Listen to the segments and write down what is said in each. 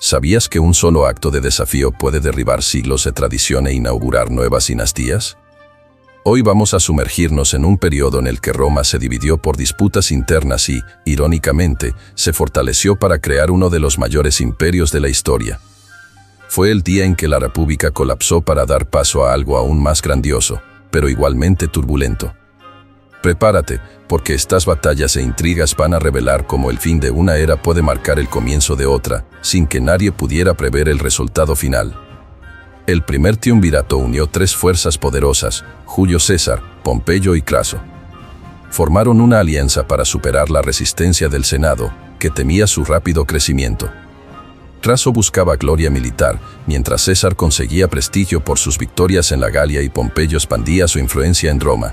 ¿Sabías que un solo acto de desafío puede derribar siglos de tradición e inaugurar nuevas dinastías? Hoy vamos a sumergirnos en un periodo en el que Roma se dividió por disputas internas y, irónicamente, se fortaleció para crear uno de los mayores imperios de la historia. Fue el día en que la República colapsó para dar paso a algo aún más grandioso, pero igualmente turbulento. Prepárate, porque estas batallas e intrigas van a revelar cómo el fin de una era puede marcar el comienzo de otra, sin que nadie pudiera prever el resultado final. El primer triunvirato unió tres fuerzas poderosas, Julio César, Pompeyo y Craso. Formaron una alianza para superar la resistencia del Senado, que temía su rápido crecimiento. Craso buscaba gloria militar, mientras César conseguía prestigio por sus victorias en la Galia y Pompeyo expandía su influencia en Roma.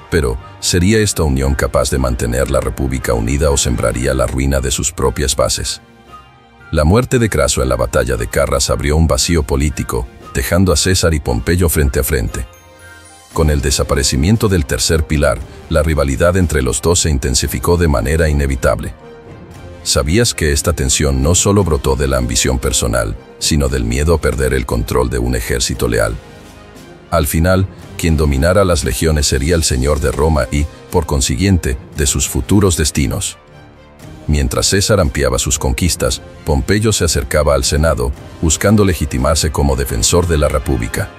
Pero, ¿sería esta unión capaz de mantener la República unida o sembraría la ruina de sus propias bases? La muerte de Craso en la batalla de Carras abrió un vacío político, dejando a César y Pompeyo frente a frente. Con el desaparecimiento del tercer pilar, la rivalidad entre los dos se intensificó de manera inevitable. ¿Sabías que esta tensión no solo brotó de la ambición personal, sino del miedo a perder el control de un ejército leal? Al final, quien dominara las legiones sería el señor de Roma y, por consiguiente, de sus futuros destinos. Mientras César ampliaba sus conquistas, Pompeyo se acercaba al Senado, buscando legitimarse como defensor de la República.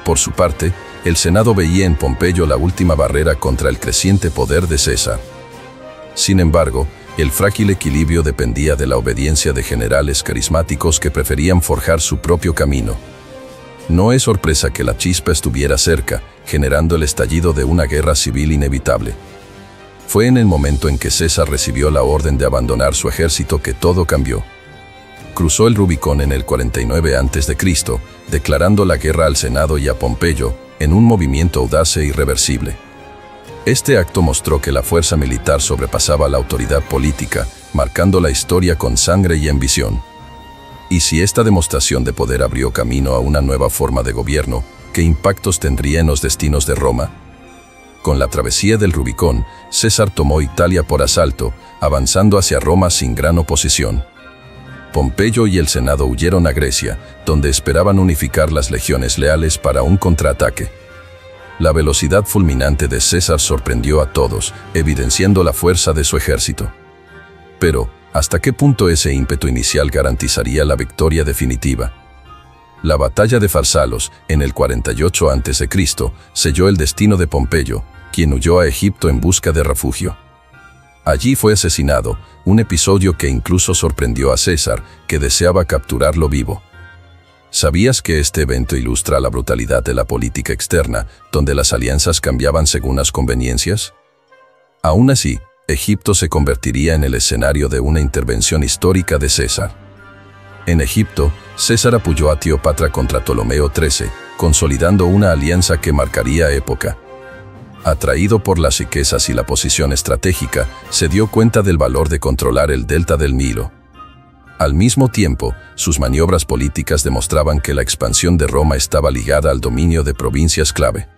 Por su parte, el Senado veía en Pompeyo la última barrera contra el creciente poder de César. Sin embargo, el frágil equilibrio dependía de la obediencia de generales carismáticos que preferían forjar su propio camino. No es sorpresa que la chispa estuviera cerca, generando el estallido de una guerra civil inevitable. Fue en el momento en que César recibió la orden de abandonar su ejército que todo cambió. Cruzó el Rubicón en el 49 a.C., declarando la guerra al Senado y a Pompeyo, en un movimiento audaz e irreversible. Este acto mostró que la fuerza militar sobrepasaba la autoridad política, marcando la historia con sangre y ambición. Y si esta demostración de poder abrió camino a una nueva forma de gobierno, ¿qué impactos tendría en los destinos de Roma? Con la travesía del Rubicón, César tomó Italia por asalto, avanzando hacia Roma sin gran oposición. Pompeyo y el Senado huyeron a Grecia, donde esperaban unificar las legiones leales para un contraataque. La velocidad fulminante de César sorprendió a todos, evidenciando la fuerza de su ejército. Pero, ¿hasta qué punto ese ímpetu inicial garantizaría la victoria definitiva? La batalla de Farsalos, en el 48 a.C., selló el destino de Pompeyo, quien huyó a Egipto en busca de refugio. Allí fue asesinado, un episodio que incluso sorprendió a César, que deseaba capturarlo vivo. ¿Sabías que este evento ilustra la brutalidad de la política externa, donde las alianzas cambiaban según las conveniencias? Aún así, Egipto se convertiría en el escenario de una intervención histórica de César. En Egipto, César apoyó a Cleopatra contra Ptolomeo XIII, consolidando una alianza que marcaría época. Atraído por las riquezas y la posición estratégica, se dio cuenta del valor de controlar el delta del Nilo. Al mismo tiempo, sus maniobras políticas demostraban que la expansión de Roma estaba ligada al dominio de provincias clave.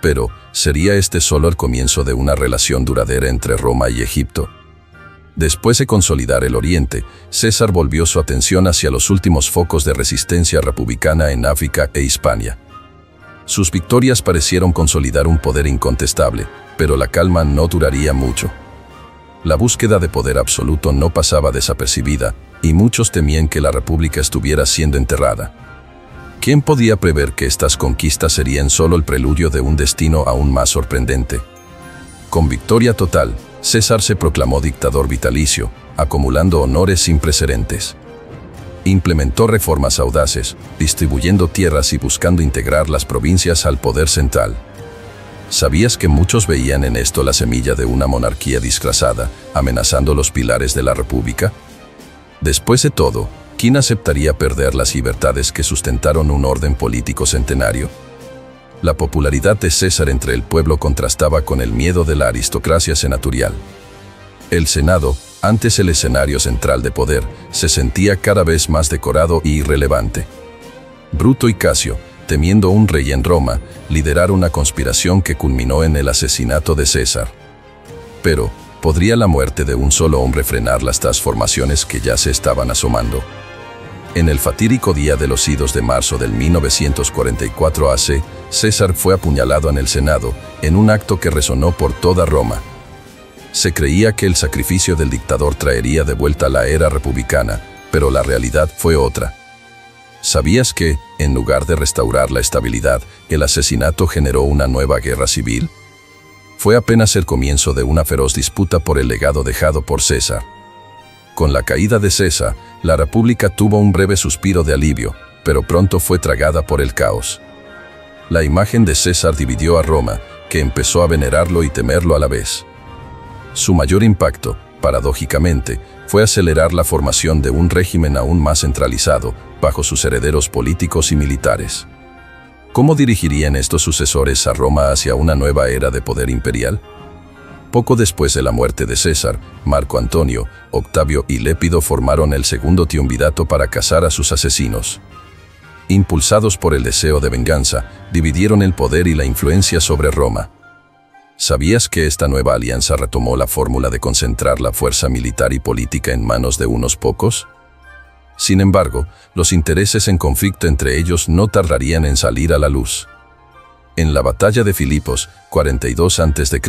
Pero, ¿sería este solo el comienzo de una relación duradera entre Roma y Egipto? Después de consolidar el Oriente, César volvió su atención hacia los últimos focos de resistencia republicana en África e Hispania. Sus victorias parecieron consolidar un poder incontestable, pero la calma no duraría mucho. La búsqueda de poder absoluto no pasaba desapercibida, y muchos temían que la República estuviera siendo enterrada. ¿Quién podía prever que estas conquistas serían solo el preludio de un destino aún más sorprendente? Con victoria total, César se proclamó dictador vitalicio, acumulando honores sin precedentes. Implementó reformas audaces, distribuyendo tierras y buscando integrar las provincias al poder central. ¿Sabías que muchos veían en esto la semilla de una monarquía disfrazada, amenazando los pilares de la República? Después de todo, ¿quién aceptaría perder las libertades que sustentaron un orden político centenario? La popularidad de César entre el pueblo contrastaba con el miedo de la aristocracia senatorial. El Senado, antes el escenario central de poder, se sentía cada vez más decorado y irrelevante. Bruto y Casio, temiendo un rey en Roma, lideraron una conspiración que culminó en el asesinato de César. Pero, ¿podría la muerte de un solo hombre frenar las transformaciones que ya se estaban asomando? En el fatídico día de los idos de marzo del 1944 AC, César fue apuñalado en el Senado, en un acto que resonó por toda Roma. Se creía que el sacrificio del dictador traería de vuelta la era republicana, pero la realidad fue otra. ¿Sabías que, en lugar de restaurar la estabilidad, el asesinato generó una nueva guerra civil? Fue apenas el comienzo de una feroz disputa por el legado dejado por César. Con la caída de César, la República tuvo un breve suspiro de alivio, pero pronto fue tragada por el caos. La imagen de César dividió a Roma, que empezó a venerarlo y temerlo a la vez. Su mayor impacto, paradójicamente, fue acelerar la formación de un régimen aún más centralizado, bajo sus herederos políticos y militares. ¿Cómo dirigirían estos sucesores a Roma hacia una nueva era de poder imperial? Poco después de la muerte de César, Marco Antonio, Octavio y Lépido formaron el segundo triunvirato para cazar a sus asesinos. Impulsados por el deseo de venganza, dividieron el poder y la influencia sobre Roma. ¿Sabías que esta nueva alianza retomó la fórmula de concentrar la fuerza militar y política en manos de unos pocos? Sin embargo, los intereses en conflicto entre ellos no tardarían en salir a la luz. En la batalla de Filipos, 42 a.C.,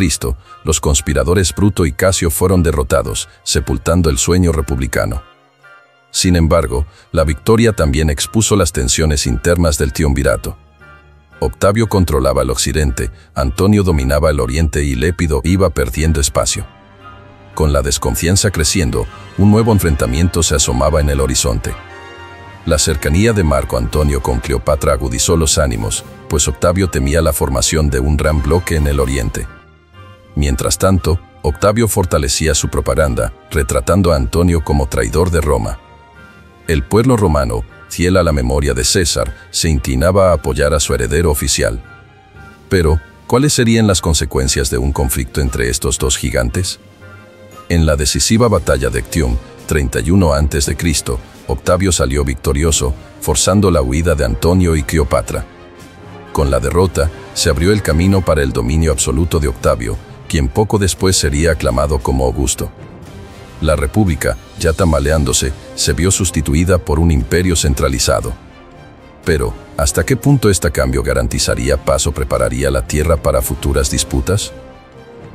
los conspiradores Bruto y Casio fueron derrotados, sepultando el sueño republicano. Sin embargo, la victoria también expuso las tensiones internas del triunvirato. Octavio controlaba el occidente, Antonio dominaba el oriente y Lépido iba perdiendo espacio. Con la desconfianza creciendo, un nuevo enfrentamiento se asomaba en el horizonte. La cercanía de Marco Antonio con Cleopatra agudizó los ánimos, pues Octavio temía la formación de un gran bloque en el oriente. Mientras tanto, Octavio fortalecía su propaganda, retratando a Antonio como traidor de Roma. El pueblo romano, fiel a la memoria de César, se inclinaba a apoyar a su heredero oficial. Pero, ¿cuáles serían las consecuencias de un conflicto entre estos dos gigantes? En la decisiva batalla de Actium, 31 a.C., Octavio salió victorioso, forzando la huida de Antonio y Cleopatra. Con la derrota, se abrió el camino para el dominio absoluto de Octavio, quien poco después sería aclamado como Augusto. La República, ya tambaleándose, se vio sustituida por un imperio centralizado. Pero, ¿hasta qué punto este cambio garantizaría paz o prepararía la tierra para futuras disputas?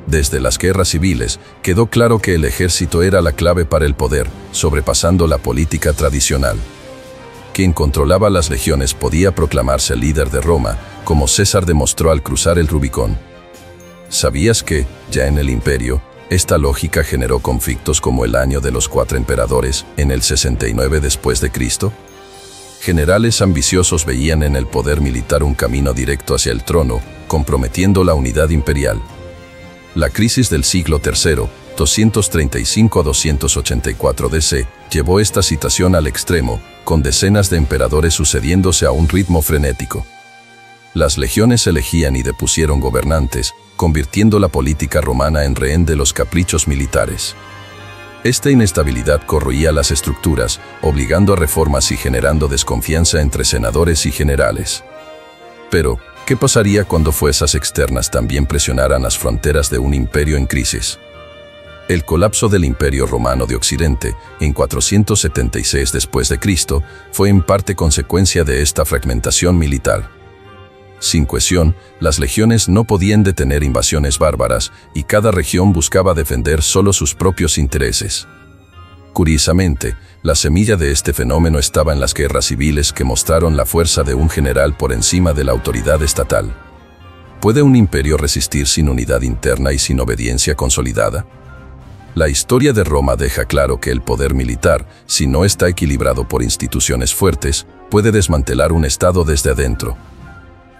Desde las guerras civiles, quedó claro que el ejército era la clave para el poder, sobrepasando la política tradicional. Quien controlaba las legiones podía proclamarse líder de Roma, como César demostró al cruzar el Rubicón. ¿Sabías que, ya en el imperio, esta lógica generó conflictos como el año de los 4 emperadores, en el 69 después de Cristo? Generales ambiciosos veían en el poder militar un camino directo hacia el trono, comprometiendo la unidad imperial. La crisis del siglo III, 235 a 284 DC, llevó esta situación al extremo, con decenas de emperadores sucediéndose a un ritmo frenético. Las legiones elegían y depusieron gobernantes, convirtiendo la política romana en rehén de los caprichos militares. Esta inestabilidad corroía las estructuras, obligando a reformas y generando desconfianza entre senadores y generales. Pero, ¿qué pasaría cuando fuerzas externas también presionaran las fronteras de un imperio en crisis? El colapso del Imperio Romano de Occidente, en 476 después de Cristo, fue en parte consecuencia de esta fragmentación militar. Sin cohesión, las legiones no podían detener invasiones bárbaras y cada región buscaba defender solo sus propios intereses. Curiosamente, la semilla de este fenómeno estaba en las guerras civiles que mostraron la fuerza de un general por encima de la autoridad estatal. ¿Puede un imperio resistir sin unidad interna y sin obediencia consolidada? La historia de Roma deja claro que el poder militar, si no está equilibrado por instituciones fuertes, puede desmantelar un estado desde adentro.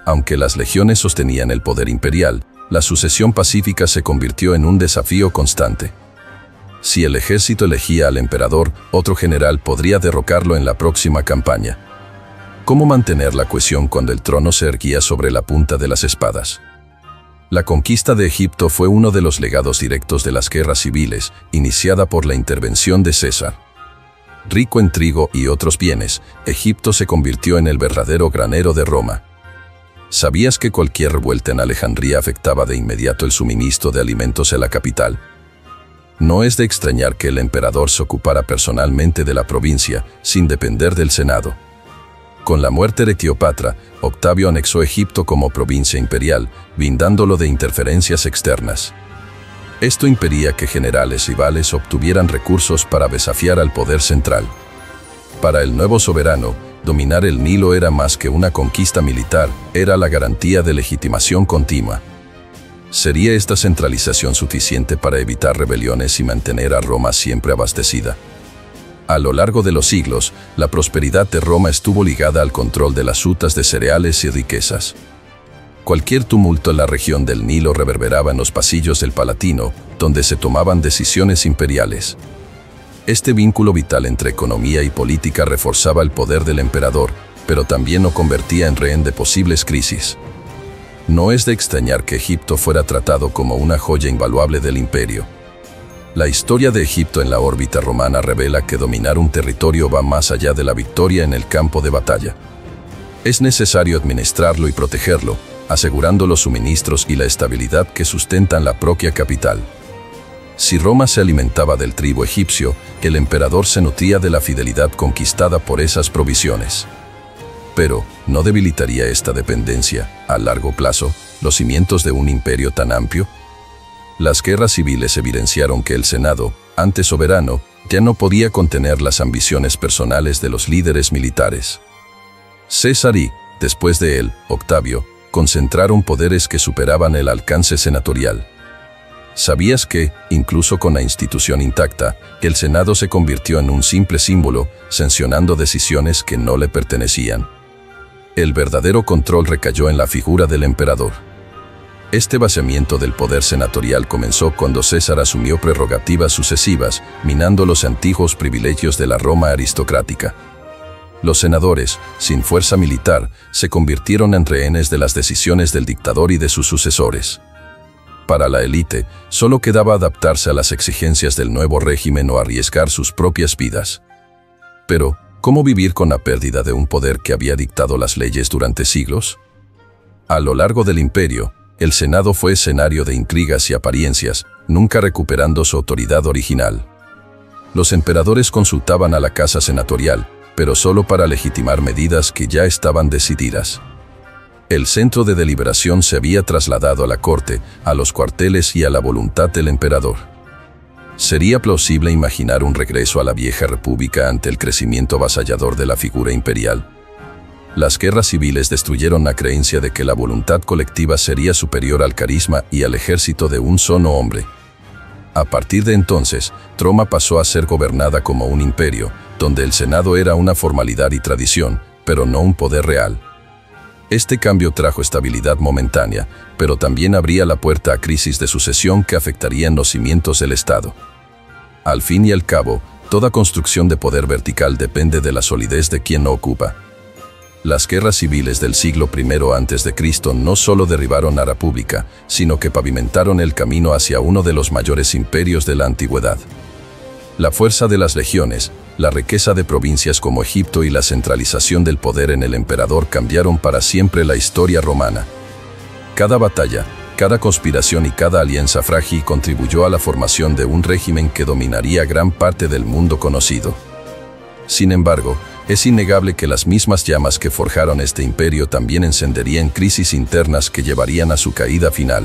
Aunque las legiones sostenían el poder imperial, la sucesión pacífica se convirtió en un desafío constante. Si el ejército elegía al emperador, otro general podría derrocarlo en la próxima campaña. ¿Cómo mantener la cohesión cuando el trono se erguía sobre la punta de las espadas? La conquista de Egipto fue uno de los legados directos de las guerras civiles, iniciada por la intervención de César. Rico en trigo y otros bienes, Egipto se convirtió en el verdadero granero de Roma. ¿Sabías que cualquier revuelta en Alejandría afectaba de inmediato el suministro de alimentos en la capital? No es de extrañar que el emperador se ocupara personalmente de la provincia, sin depender del Senado. Con la muerte de Cleopatra, Octavio anexó Egipto como provincia imperial, blindándolo de interferencias externas. Esto impedía que generales rivales obtuvieran recursos para desafiar al poder central. Para el nuevo soberano, dominar el Nilo era más que una conquista militar, era la garantía de legitimación continua. ¿Sería esta centralización suficiente para evitar rebeliones y mantener a Roma siempre abastecida? A lo largo de los siglos, la prosperidad de Roma estuvo ligada al control de las rutas de cereales y riquezas. Cualquier tumulto en la región del Nilo reverberaba en los pasillos del Palatino, donde se tomaban decisiones imperiales. Este vínculo vital entre economía y política reforzaba el poder del emperador, pero también lo convertía en rehén de posibles crisis. No es de extrañar que Egipto fuera tratado como una joya invaluable del imperio. La historia de Egipto en la órbita romana revela que dominar un territorio va más allá de la victoria en el campo de batalla. Es necesario administrarlo y protegerlo, asegurando los suministros y la estabilidad que sustentan la propia capital. Si Roma se alimentaba del trigo egipcio, el emperador se nutría de la fidelidad conquistada por esas provisiones. Pero, ¿no debilitaría esta dependencia, a largo plazo, los cimientos de un imperio tan amplio? Las guerras civiles evidenciaron que el Senado, antes soberano, ya no podía contener las ambiciones personales de los líderes militares. César y, después de él, Octavio, concentraron poderes que superaban el alcance senatorial. ¿Sabías que, incluso con la institución intacta, el Senado se convirtió en un simple símbolo, sancionando decisiones que no le pertenecían? El verdadero control recayó en la figura del emperador. Este vaciamiento del poder senatorial comenzó cuando César asumió prerrogativas sucesivas, minando los antiguos privilegios de la Roma aristocrática. Los senadores, sin fuerza militar, se convirtieron en rehenes de las decisiones del dictador y de sus sucesores. Para la élite, solo quedaba adaptarse a las exigencias del nuevo régimen o arriesgar sus propias vidas. Pero, ¿cómo vivir con la pérdida de un poder que había dictado las leyes durante siglos? A lo largo del imperio, el Senado fue escenario de intrigas y apariencias, nunca recuperando su autoridad original. Los emperadores consultaban a la casa senatorial, pero solo para legitimar medidas que ya estaban decididas. El centro de deliberación se había trasladado a la corte, a los cuarteles y a la voluntad del emperador. ¿Sería plausible imaginar un regreso a la vieja república ante el crecimiento avasallador de la figura imperial? Las guerras civiles destruyeron la creencia de que la voluntad colectiva sería superior al carisma y al ejército de un solo hombre. A partir de entonces, Roma pasó a ser gobernada como un imperio, donde el Senado era una formalidad y tradición, pero no un poder real. Este cambio trajo estabilidad momentánea, pero también abría la puerta a crisis de sucesión que afectarían los cimientos del Estado. Al fin y al cabo, toda construcción de poder vertical depende de la solidez de quien lo ocupa. Las guerras civiles del siglo I a.C. no solo derribaron la república, sino que pavimentaron el camino hacia uno de los mayores imperios de la antigüedad. La fuerza de las legiones, la riqueza de provincias como Egipto y la centralización del poder en el emperador cambiaron para siempre la historia romana. Cada batalla, cada conspiración y cada alianza frágil contribuyó a la formación de un régimen que dominaría gran parte del mundo conocido. Sin embargo, es innegable que las mismas llamas que forjaron este imperio también encenderían crisis internas que llevarían a su caída final.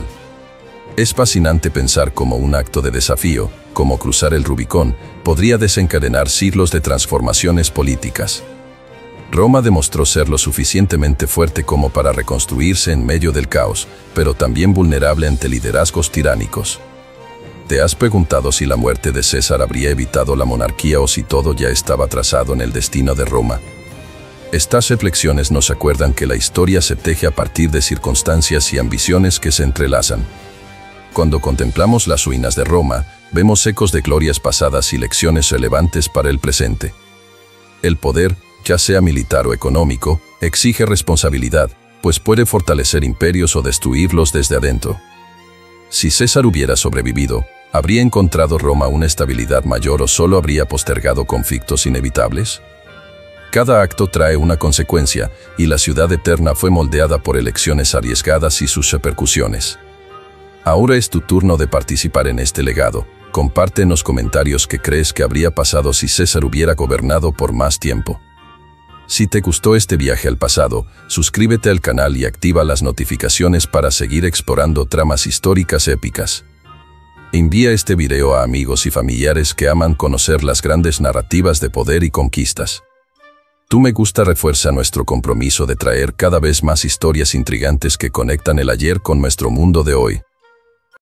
Es fascinante pensar cómo un acto de desafío, como cruzar el Rubicón, podría desencadenar siglos de transformaciones políticas. Roma demostró ser lo suficientemente fuerte como para reconstruirse en medio del caos, pero también vulnerable ante liderazgos tiránicos. ¿Te has preguntado si la muerte de César habría evitado la monarquía o si todo ya estaba trazado en el destino de Roma? Estas reflexiones nos acuerdan que la historia se teje a partir de circunstancias y ambiciones que se entrelazan. Cuando contemplamos las ruinas de Roma, vemos ecos de glorias pasadas y lecciones relevantes para el presente. El poder, ya sea militar o económico, exige responsabilidad, pues puede fortalecer imperios o destruirlos desde adentro. Si César hubiera sobrevivido, ¿habría encontrado Roma una estabilidad mayor o solo habría postergado conflictos inevitables? Cada acto trae una consecuencia, y la ciudad eterna fue moldeada por elecciones arriesgadas y sus repercusiones. Ahora es tu turno de participar en este legado. Comparte en los comentarios qué crees que habría pasado si César hubiera gobernado por más tiempo. Si te gustó este viaje al pasado, suscríbete al canal y activa las notificaciones para seguir explorando tramas históricas épicas. Envía este video a amigos y familiares que aman conocer las grandes narrativas de poder y conquistas. Tu me gusta refuerza nuestro compromiso de traer cada vez más historias intrigantes que conectan el ayer con nuestro mundo de hoy.